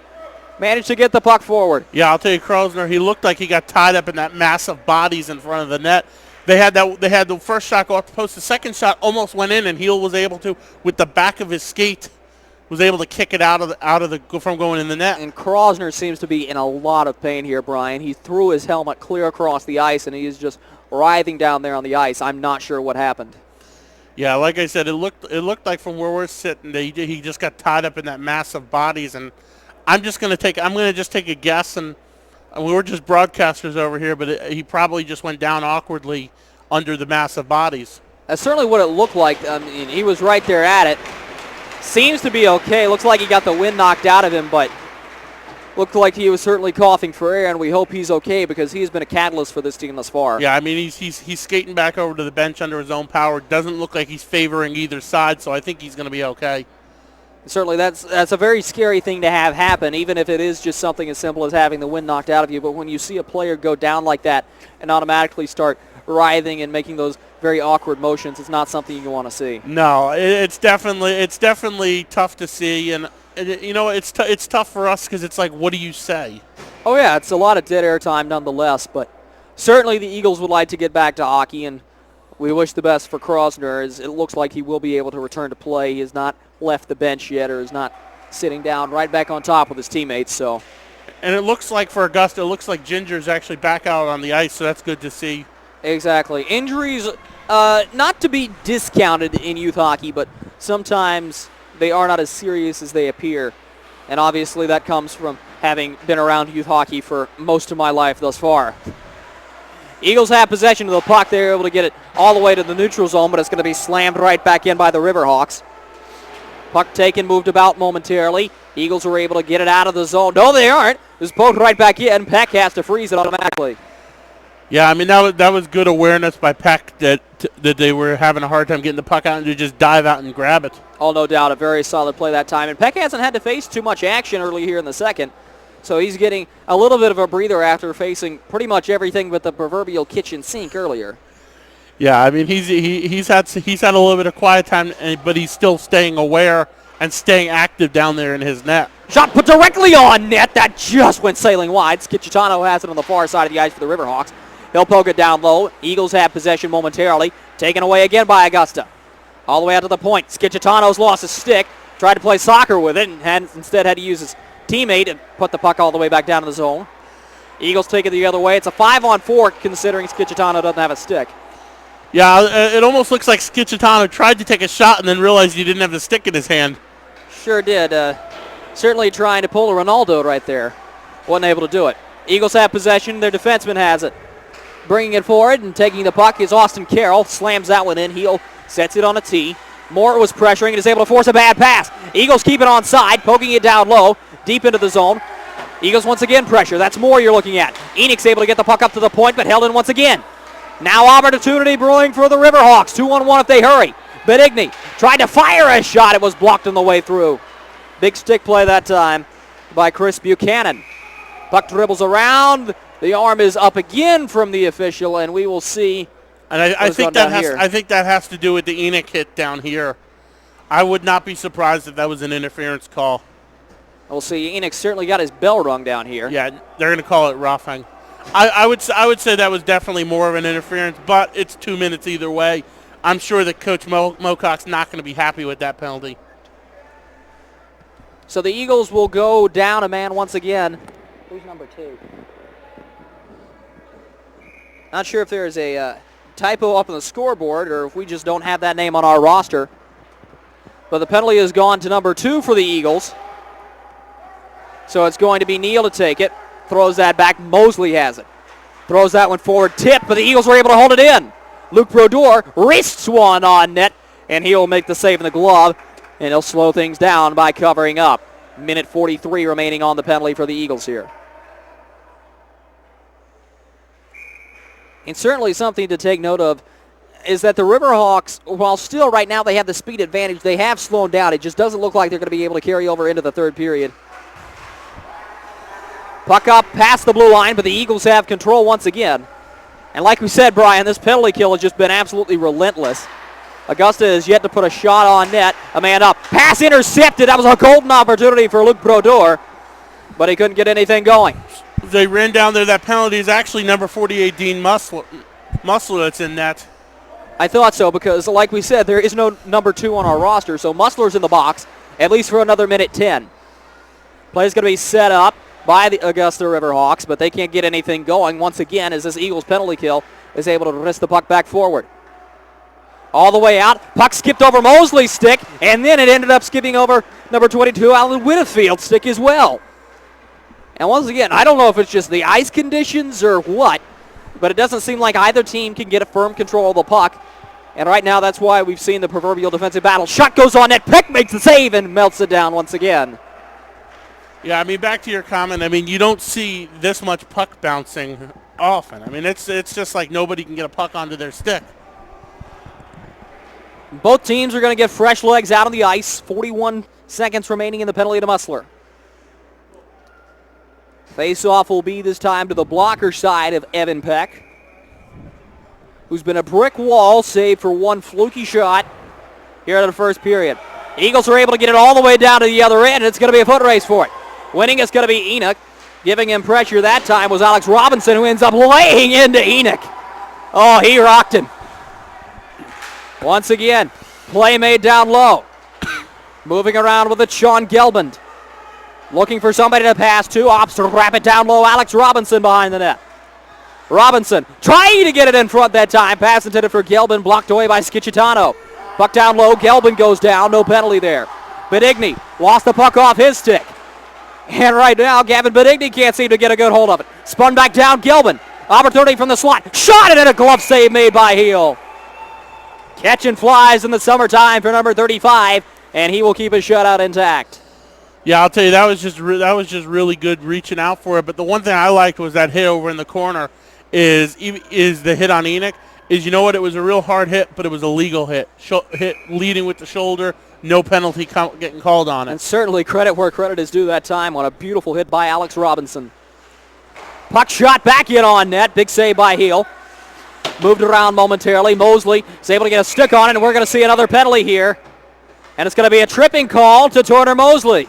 manage to get the puck forward. Yeah, I'll tell you, Krosner, he looked like he got tied up in that mass of bodies in front of the net. They had the first shot go off the post. The second shot almost went in, and Heel was able to, with the back of his skate, was able to kick it from going in the net. And Krosner seems to be in a lot of pain here, Brian. He threw his helmet clear across the ice, and he is just writhing down there on the ice. I'm not sure what happened. Yeah, like I said, it looked like from where we're sitting, he just got tied up in that mass of bodies, and I'm going to just take a guess, and we were just broadcasters over here, but he probably just went down awkwardly under the mass of bodies. That's certainly what it looked like. I mean, he was right there at it. Seems to be okay. Looks like he got the wind knocked out of him, but looked like he was certainly coughing for air, and we hope he's okay because he's been a catalyst for this team thus far. Yeah, I mean, he's skating back over to the bench under his own power. Doesn't look like he's favoring either side, so I think he's going to be okay. Certainly, that's a very scary thing to have happen, even if it is just something as simple as having the wind knocked out of you. But when you see a player go down like that and automatically start writhing and making those very awkward motions, it's not something you want to see. No, it's definitely tough to see, and it's tough for us because it's like, what do you say? Oh yeah, it's a lot of dead air time nonetheless, but certainly the Eagles would like to get back to hockey, and we wish the best for Krosner, as it looks like he will be able to return to play. He has not left the bench yet, or is not sitting down right back on top with his teammates. So, and it looks like for Augusta, it looks like Ginger's actually back out on the ice, so that's good to see. Exactly. Injuries, not to be discounted in youth hockey, but sometimes they are not as serious as they appear. And obviously that comes from having been around youth hockey for most of my life thus far. Eagles have possession of the puck. They're able to get it all the way to the neutral zone, but it's going to be slammed right back in by the Riverhawks. Puck taken, moved about momentarily. Eagles were able to get it out of the zone. No, they aren't. It was poked right back in. Peck has to freeze it automatically. Yeah, I mean, that was good awareness by Peck that they were having a hard time getting the puck out and to just dive out and grab it. Oh, no doubt. A very solid play that time. And Peck hasn't had to face too much action early here in the second. So he's getting a little bit of a breather after facing pretty much everything but the proverbial kitchen sink earlier. Yeah, I mean, he's had a little bit of quiet time, but he's still staying aware and staying active down there in his net. Shot put directly on net. That just went sailing wide. Skicitano has it on the far side of the ice for the Riverhawks. He'll poke it down low. Eagles have possession momentarily. Taken away again by Augusta. All the way out to the point. Skicitano's lost his stick. Tried to play soccer with it and instead had to use his teammate and put the puck all the way back down to the zone. Eagles take it the other way. It's a 5-on-4 considering Skicitano doesn't have a stick. Yeah, it almost looks like Skicitano tried to take a shot and then realized he didn't have the stick in his hand. Sure did. Certainly trying to pull a Ronaldo right there. Wasn't able to do it. Eagles have possession. Their defenseman has it. Bringing it forward and taking the puck is Austin Carroll. Slams that one in. Heel sets it on a tee. Moore was pressuring and is able to force a bad pass. Eagles keep it on side, poking it down low, deep into the zone. Eagles once again pressure. That's Moore you're looking at. Enoch's able to get the puck up to the point, but held in once again. Now opportunity brewing for the Riverhawks. 2-on-1 if they hurry. Benigni tried to fire a shot. It was blocked on the way through. Big stick play that time by Chris Buchanan. Puck dribbles around. The arm is up again from the official, and we will see. And I think that has to do with the Enoch hit down here. I would not be surprised if that was an interference call. We'll see. Enoch certainly got his bell rung down here. Yeah, they're going to call it roughing. I would say that was definitely more of an interference, but it's 2 minutes either way. I'm sure that Coach Mocock's not going to be happy with that penalty. So the Eagles will go down a man once again. Who's number 2? Not sure if there's a typo up on the scoreboard or if we just don't have that name on our roster. But the penalty has gone to number 2 for the Eagles. So it's going to be Neal to take it. Throws that back. Mosley has it. Throws that one forward. Tip, but the Eagles were able to hold it in. Luke Brodeur wrists one on net, and he'll make the save in the glove, and he'll slow things down by covering up. Minute 43 remaining on the penalty for the Eagles here. And certainly something to take note of is that the Riverhawks, while still right now they have the speed advantage, they have slowed down. It just doesn't look like they're going to be able to carry over into the third period. Puck up past the blue line, but the Eagles have control once again. And like we said, Brian, this penalty kill has just been absolutely relentless. Augusta has yet to put a shot on net. A man up. Pass intercepted. That was a golden opportunity for Luke Brodeur, but he couldn't get anything going. They ran down there. That penalty is actually number 48, Dean Musler that's in net. I thought so because, like we said, there is no number 2 on our roster, so Musler's in the box, at least for another minute 10. Play's going to be set up by the Augusta Riverhawks, but they can't get anything going once again as this Eagles penalty kill is able to wrist the puck back forward. All the way out. Puck skipped over Mosley's stick, and then it ended up skipping over number 22, Alan Whittefield's stick as well. And once again, I don't know if it's just the ice conditions or what, but it doesn't seem like either team can get a firm control of the puck. And right now, that's why we've seen the proverbial defensive battle. Shot goes on net. Peck makes the save and melts it down once again. Yeah, I mean, back to your comment, I mean, you don't see this much puck bouncing often. I mean, it's just like nobody can get a puck onto their stick. Both teams are going to get fresh legs out on the ice. 41 seconds remaining in the penalty to Musler. Face-off will be this time to the blocker side of Evan Peck, who's been a brick wall save for one fluky shot here in the first period. Eagles are able to get it all the way down to the other end, and it's going to be a foot race for it. Winning it's going to be Enoch. Giving him pressure that time was Alex Robinson, who ends up laying into Enoch. Oh, he rocked him. Once again, play made down low. Moving around with it, Sean Gelband. Looking for somebody to pass to. Opts to wrap it down low. Alex Robinson behind the net. Robinson trying to get it in front that time. Pass intended for Gelband, blocked away by Schicitano. Puck down low. Gelband goes down. No penalty there. Benigni lost the puck off his stick. And right now, Gavin Benigni can't seem to get a good hold of it. Spun back down. Gelband. Opportunity from the slot. Shot it, and a glove save made by Heel. Catching flies in the summertime for number 35, and he will keep his shutout intact. Yeah, I'll tell you, that was just really good reaching out for it. But the one thing I liked was that hit over in the corner is the hit on Enoch. You know what? It was a real hard hit, but it was a legal hit. Hit leading with the shoulder, no penalty getting called on it. And certainly credit where credit is due that time on a beautiful hit by Alex Robinson. Puck shot back in on net. Big save by Heel. Moved around momentarily. Mosley is able to get a stick on it, and we're going to see another penalty here. And it's going to be a tripping call to Turner Mosley.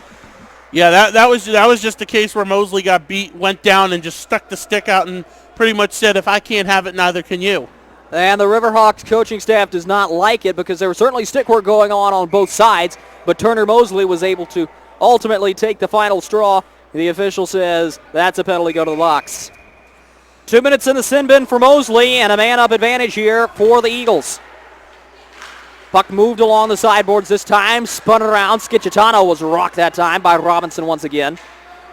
Yeah, that was just a case where Mosley got beat, went down, and just stuck the stick out and pretty much said, if I can't have it, neither can you. And the Riverhawks coaching staff does not like it because there was certainly stick work going on both sides, but Turner Mosley was able to ultimately take the final straw. The official says that's a penalty, go to the box. 2 minutes in the sin bin for Mosley, and a man-up advantage here for the Eagles. Puck moved along the sideboards this time, spun around. Schicitano was rocked that time by Robinson once again.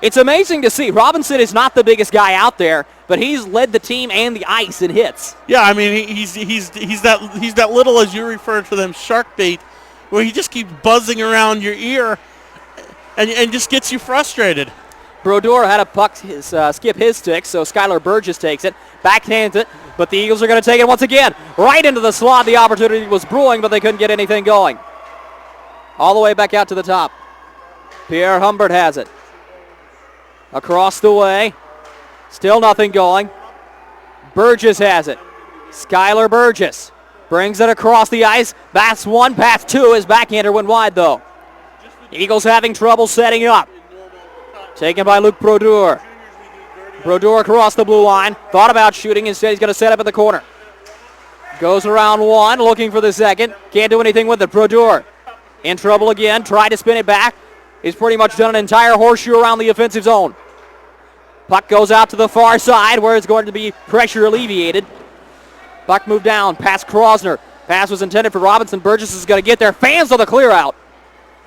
It's amazing to see. Robinson is not the biggest guy out there, but he's led the team and the ice in hits. Yeah, I mean, he's that little, as you refer to them, shark bait, where he just keeps buzzing around your ear and just gets you frustrated. Brodeur had a puck skip his stick, so Skylar Burgess takes it, backhands it, but the Eagles are going to take it once again. Right into the slot. The opportunity was brewing, but they couldn't get anything going. All the way back out to the top. Pierre Humbert has it. Across the way. Still nothing going. Burgess has it. Skylar Burgess brings it across the ice. Pass one, pass two. His backhander went wide, though. Eagles having trouble setting up. Taken by Luke Brodeur. Brodeur across the blue line. Thought about shooting. Instead, he's going to set up in the corner. Goes around one, looking for the second. Can't do anything with it. Brodeur in trouble again. Tried to spin it back. He's pretty much done an entire horseshoe around the offensive zone. Puck goes out to the far side where it's going to be pressure alleviated. Puck moved down past Krosner. Pass was intended for Robinson. Burgess is going to get there. Fans on the clear out.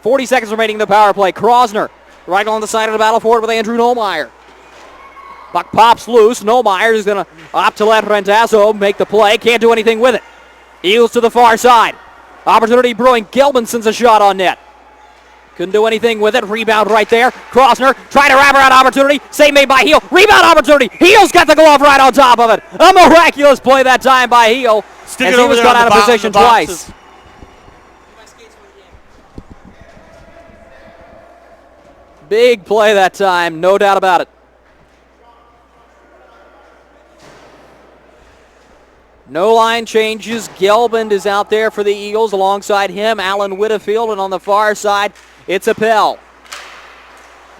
40 seconds remaining in the power play. Krosner right on the side of the battle for it with Andrew Nomeyer. Puck pops loose. Nomeyer is going to opt to let Rentazzo make the play. Can't do anything with it. Eagles to the far side. Opportunity brewing. Gelman sends a shot on net. Couldn't do anything with it. Rebound right there. Krosner trying to wrap around opportunity. Save made by Heel. Rebound opportunity. Heel's got the glove right on top of it. A miraculous play that time by Heel. Stick it over there. He was got out of position twice. Big play that time, no doubt about it. No line changes. Gelband is out there for the Eagles. Alongside him, Alan Whitfield. And on the far side, it's Appel.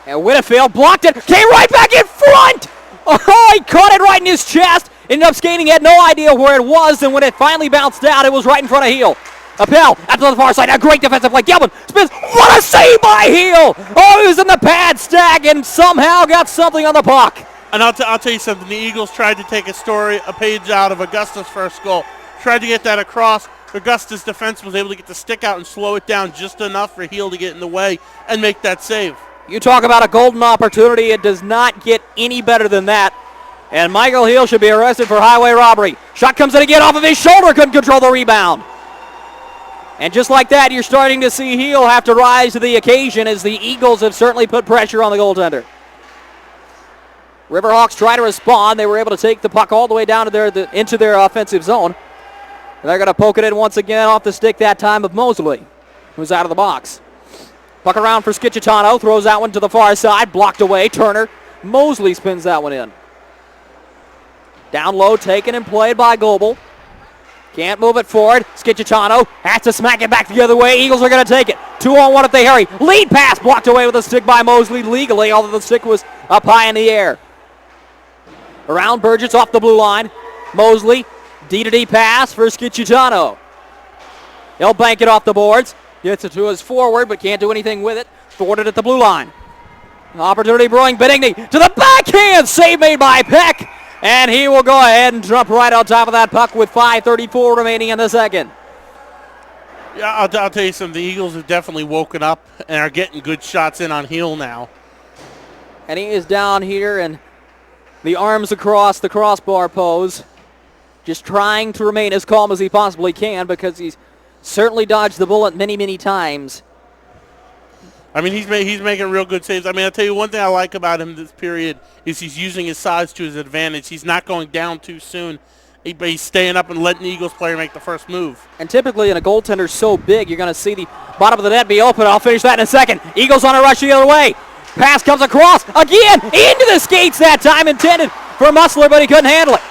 And Whitfield blocked it. Came right back in front. Oh, he caught it right in his chest. Ended up skating, had no idea where it was. And when it finally bounced out, it was right in front of Heel. Appel out to the far side. A great defensive play. Gelband spins. What a save by Heel. Oh, he was in the pad stack and somehow got something on the puck. And I'll tell you something. The Eagles tried to take a page out of Augusta's first goal. Tried to get that across. Augusta's defense was able to get the stick out and slow it down just enough for Heel to get in the way and make that save. You talk about a golden opportunity. It does not get any better than that. And Michael Heel should be arrested for highway robbery. Shot comes in again off of his shoulder. Couldn't control the rebound. And just like that, you're starting to see Heel have to rise to the occasion as the Eagles have certainly put pressure on the goaltender. Riverhawks try to respond. They were able to take the puck all the way down to into their offensive zone. And they're going to poke it in once again off the stick, that time of Mosley, who's out of the box. Puck around for Skicitano. Throws that one to the far side. Blocked away. Turner. Mosley spins that one in. Down low, taken and played by Goebel. Can't move it forward. Skicitano has to smack it back the other way. Eagles are going to take it. 2-on-1 if they hurry. Lead pass blocked away with a stick by Mosley legally, although the stick was up high in the air. Around Burgess off the blue line. Mosley, D-to-D pass for Skicitano. He'll bank it off the boards. Gets it to his forward, but can't do anything with it. Thwarted at the blue line. An opportunity brewing. Benigni to the backhand. Save made by Peck. And he will go ahead and jump right on top of that puck with 5:34 remaining in the second. Yeah, I'll tell you something. The Eagles have definitely woken up and are getting good shots in on Heel now. And he is down here and the arms across the crossbar pose. Just trying to remain as calm as he possibly can because he's certainly dodged the bullet many, many times. I mean, he's making real good saves. I mean, I'll tell you one thing I like about him this period is he's using his size to his advantage. He's not going down too soon, but he's staying up and letting the Eagles player make the first move. And typically in a goaltender so big, you're going to see the bottom of the net be open. I'll finish that in a second. Eagles on a rush the other way. Pass comes across again into the skates that time, intended for Musler, but he couldn't handle it.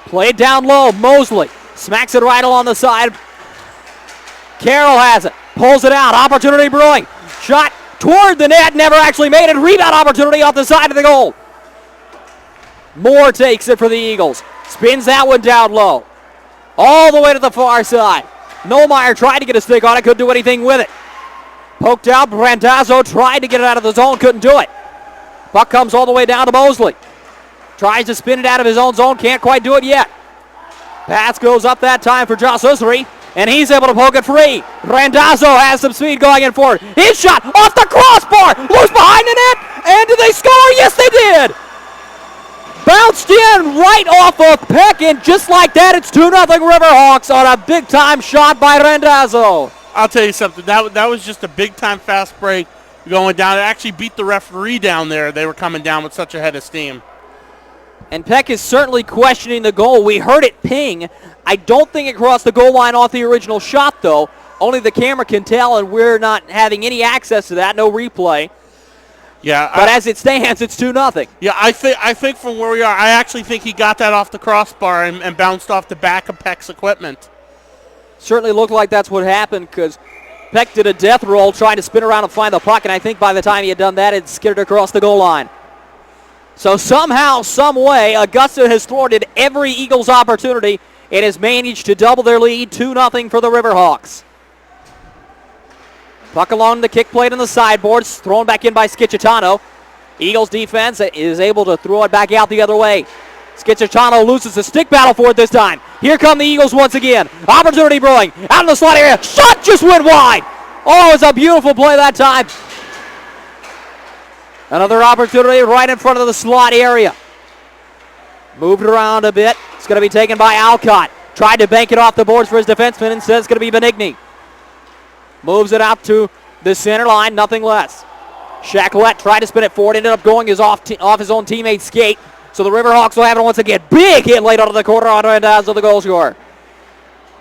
Played down low. Mosley smacks it right along the side. Carroll has it. Pulls it out. Opportunity brewing. Shot toward the net. Never actually made it. Rebound opportunity off the side of the goal. Moore takes it for the Eagles. Spins that one down low. All the way to the far side. Nollmeyer tried to get a stick on it. Couldn't do anything with it. Poked out. Randazzo tried to get it out of the zone. Couldn't do it. Puck comes all the way down to Mosley. Tries to spin it out of his own zone. Can't quite do it yet. Pass goes up that time for Josh Ussery. And he's able to poke it free. Randazzo has some speed going in forward. His shot off the crossbar. Loose behind the net. And did they score? Yes, they did. Bounced in right off of Peck. And just like that, it's 2-0 Riverhawks on a big-time shot by Randazzo. I'll tell you something. That was just a big-time fast break going down. It actually beat the referee down there. They were coming down with such a head of steam. And Peck is certainly questioning the goal. We heard it ping. I don't think it crossed the goal line off the original shot, though. Only the camera can tell, and we're not having any access to that. No replay. Yeah, but as it stands, it's 2-0. Yeah, I think from where we are, I actually think he got that off the crossbar and bounced off the back of Peck's equipment. Certainly looked like that's what happened because Peck did a death roll trying to spin around and find the puck, and I think by the time he had done that, it skidded across the goal line. So somehow, some way, Augusta has thwarted every Eagles opportunity. It has managed to double their lead, 2-0 for the Riverhawks. Puck along the kick plate on the sideboards, thrown back in by Skicitano. Eagles defense is able to throw it back out the other way. Skicitano loses the stick battle for it this time. Here come the Eagles once again. Opportunity brewing, out in the slot area. Shot just went wide. Oh, it was a beautiful play that time. Another opportunity right in front of the slot area. Moved around a bit. It's going to be taken by Alcott. Tried to bank it off the boards for his defenseman. Instead, it's going to be Benigni. Moves it out to the center line. Nothing less. Chaclet tried to spin it forward. Ended up going off his own teammate's skate. So the Riverhawks will have it once again. Big hit late onto the corner on Randazzo, the goal scorer.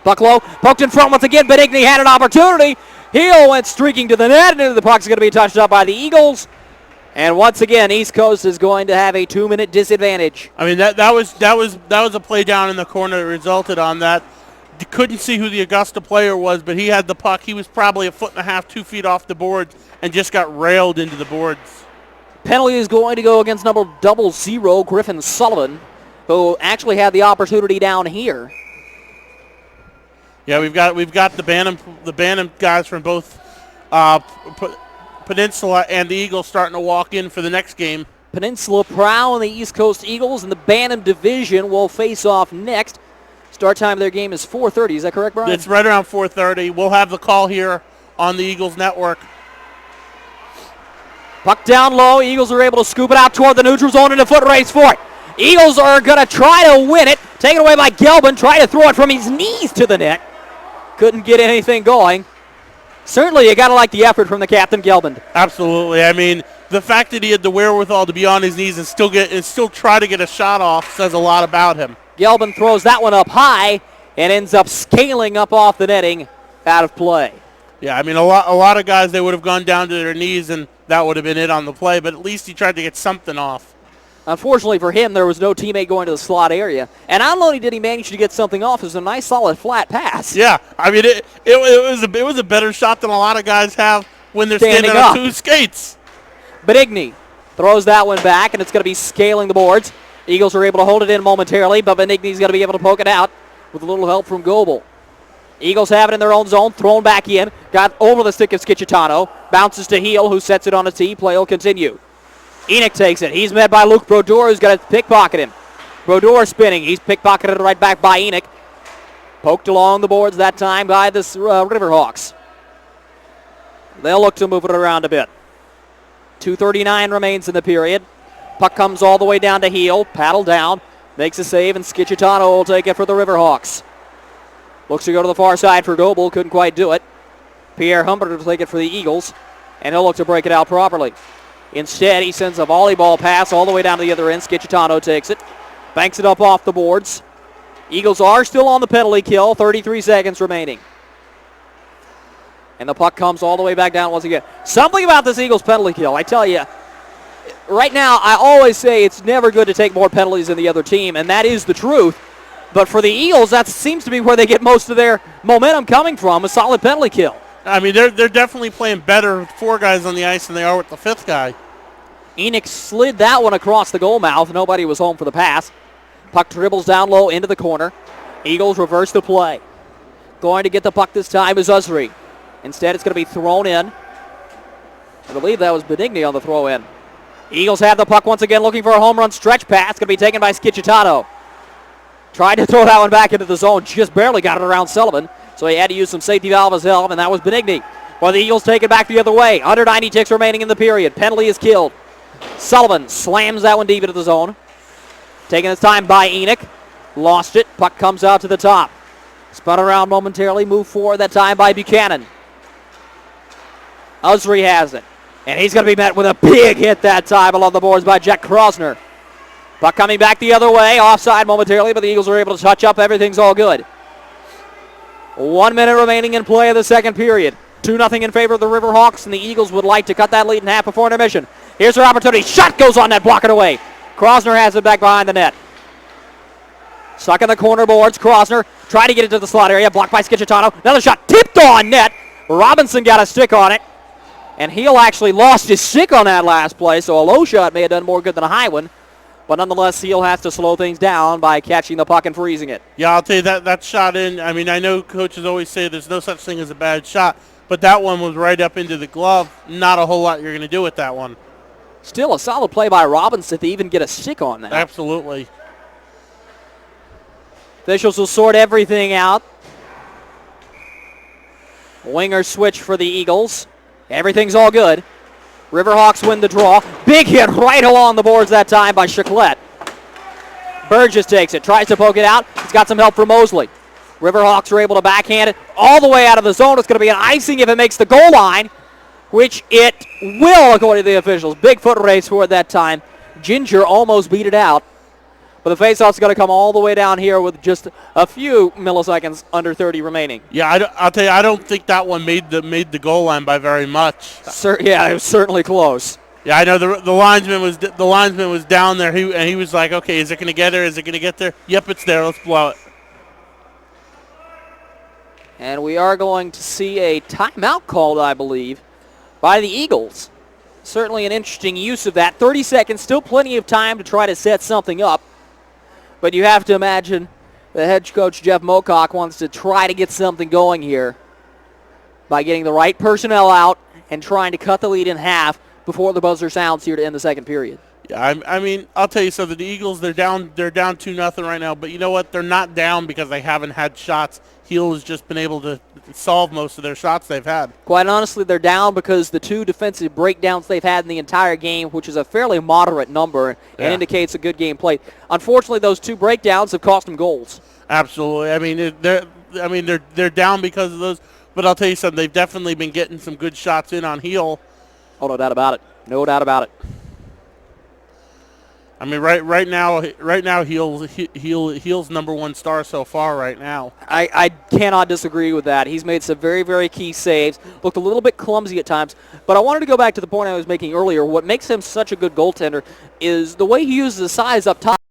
Bucklow poked in front once again. Benigni had an opportunity. Heel went streaking to the net. And the puck's going to be touched up by the Eagles. And once again, East Coast is going to have a 2-minute disadvantage. I mean, that was a play down in the corner that resulted on that. You couldn't see who the Augusta player was, but he had the puck. He was probably 1.5 feet, 2 feet off the boards and just got railed into the boards. Penalty is going to go against number 00, Griffin Sullivan, who actually had the opportunity down here. Yeah, we've got the Bantam guys from both Peninsula and the Eagles starting to walk in for the next game. Peninsula Prow and the East Coast Eagles in the Bantam division will face off next. Start time of their game is 4:30. Is that correct, Brian? It's right around 4:30. We'll have the call here on the Eagles Network. Puck down low. Eagles are able to scoop it out toward the neutral zone in a foot race for it. Eagles are going to try to win it. Taken away by Gelbin. Try to throw it from his knees to the net. Couldn't get anything going. Certainly, you got to like the effort from the captain, Gelbin. Absolutely. I mean, the fact that he had the wherewithal to be on his knees and still try to get a shot off says a lot about him. Gelbin throws that one up high and ends up scaling up off the netting out of play. Yeah, I mean, a lot of guys, they would have gone down to their knees, and that would have been it on the play, but at least he tried to get something off. Unfortunately for him, there was no teammate going to the slot area. And not only did he manage to get something off, it was a nice, solid, flat pass. Yeah, I mean, it was a better shot than a lot of guys have when they're standing on two skates. Benigni throws that one back, and it's going to be scaling the boards. Eagles are able to hold it in momentarily, but Benigni's going to be able to poke it out with a little help from Goebel. Eagles have it in their own zone, thrown back in, got over the stick of Skicitano, bounces to Heel, who sets it on a tee. Play will continue. Enoch takes it. He's met by Luke Brodeur, who's going to pickpocket him. Brodeur spinning. He's pickpocketed right back by Enoch. Poked along the boards that time by the Riverhawks. They'll look to move it around a bit. 2:39 remains in the period. Puck comes all the way down to Heel. Paddle down. Makes a save, and Skicitano will take it for the Riverhawks. Looks to go to the far side for Goebel. Couldn't quite do it. Pierre Humbert will take it for the Eagles, and he'll look to break it out properly. Instead, he sends a volleyball pass all the way down to the other end. Skicitano takes it. Banks it up off the boards. Eagles are still on the penalty kill. 33 seconds remaining. And the puck comes all the way back down once again. Something about this Eagles penalty kill, I tell you. Right now, I always say it's never good to take more penalties than the other team, and that is the truth. But for the Eagles, that seems to be where they get most of their momentum coming from, a solid penalty kill. I mean, they're definitely playing better with 4 guys on the ice than they are with the 5th guy. Enoch slid that one across the goal mouth. Nobody was home for the pass. Puck dribbles down low into the corner. Eagles reverse the play. Going to get the puck this time is Usry. Instead, it's going to be thrown in. I believe that was Benigni on the throw-in. Eagles have the puck once again, looking for a home run stretch pass. Going to be taken by Skicitano. Tried to throw that one back into the zone. Just barely got it around Sullivan. So he had to use some safety valve as help, and that was Benigni. While the Eagles take it back the other way. Under 90 ticks remaining in the period. Penalty is killed. Sullivan slams that one deep into the zone. Taking his time by Enoch. Lost it. Puck comes out to the top. Spun around momentarily. Moved forward that time by Buchanan. Usry has it. And he's going to be met with a big hit that time along the boards by Jack Krosner. Puck coming back the other way. Offside momentarily, but the Eagles are able to touch up. Everything's all good. 1 minute remaining in play of the second period. 2-0 in favor of the Riverhawks, and the Eagles would like to cut that lead in half before intermission. Here's their opportunity. Shot goes on net, block it away. Krosner has it back behind the net. Stuck in the corner boards. Krosner trying to get it to the slot area. Blocked by Skicitano. Another shot tipped on net. Robinson got a stick on it. And Heel actually lost his stick on that last play, so a low shot may have done more good than a high one. But nonetheless, Heel has to slow things down by catching the puck and freezing it. Yeah, I'll tell you, that shot in, I mean, I know coaches always say there's no such thing as a bad shot, but that one was right up into the glove. Not a whole lot you're going to do with that one. Still a solid play by Robinson to even get a stick on that. Absolutely. Officials will sort everything out. Winger switch for the Eagles. Everything's all good. Riverhawks win the draw. Big hit right along the boards that time by Chiclet. Burgess takes it, tries to poke it out. He's got some help from Mosley. Riverhawks are able to backhand it all the way out of the zone. It's going to be an icing if it makes the goal line, which it will, according to the officials. Big foot race for it that time. Ginger almost beat it out. But the faceoff's going to come all the way down here with just a few milliseconds under 30 remaining. Yeah, I'll tell you, I don't think that one made the goal line by very much. Yeah, it was certainly close. Yeah, I know the linesman was down there. He was like, okay, is it going to get there? Is it going to get there? Yep, it's there. Let's blow it. And we are going to see a timeout called, I believe, by the Eagles. Certainly an interesting use of that. 30 seconds, still plenty of time to try to set something up. But you have to imagine the head coach, Jeff Mocock, wants to try to get something going here by getting the right personnel out and trying to cut the lead in half before the buzzer sounds here to end the second period. Yeah, I mean, I'll tell you something. The Eagles, they're down 2-0 right now. But you know what? They're not down because they haven't had shots. Heel has just been able to solve most of their shots they've had. Quite honestly, they're down because the 2 defensive breakdowns they've had in the entire game, which is a fairly moderate number and indicates a good game played. Unfortunately, those 2 breakdowns have cost them goals. Absolutely. I mean, they're down because of those. But I'll tell you something. They've definitely been getting some good shots in on Heel. Oh, no doubt about it. No doubt about it. I mean, right now, Heel's number 1 star so far right now. I cannot disagree with that. He's made some very, very key saves. Looked a little bit clumsy at times. But I wanted to go back to the point I was making earlier. What makes him such a good goaltender is the way he uses his size up top.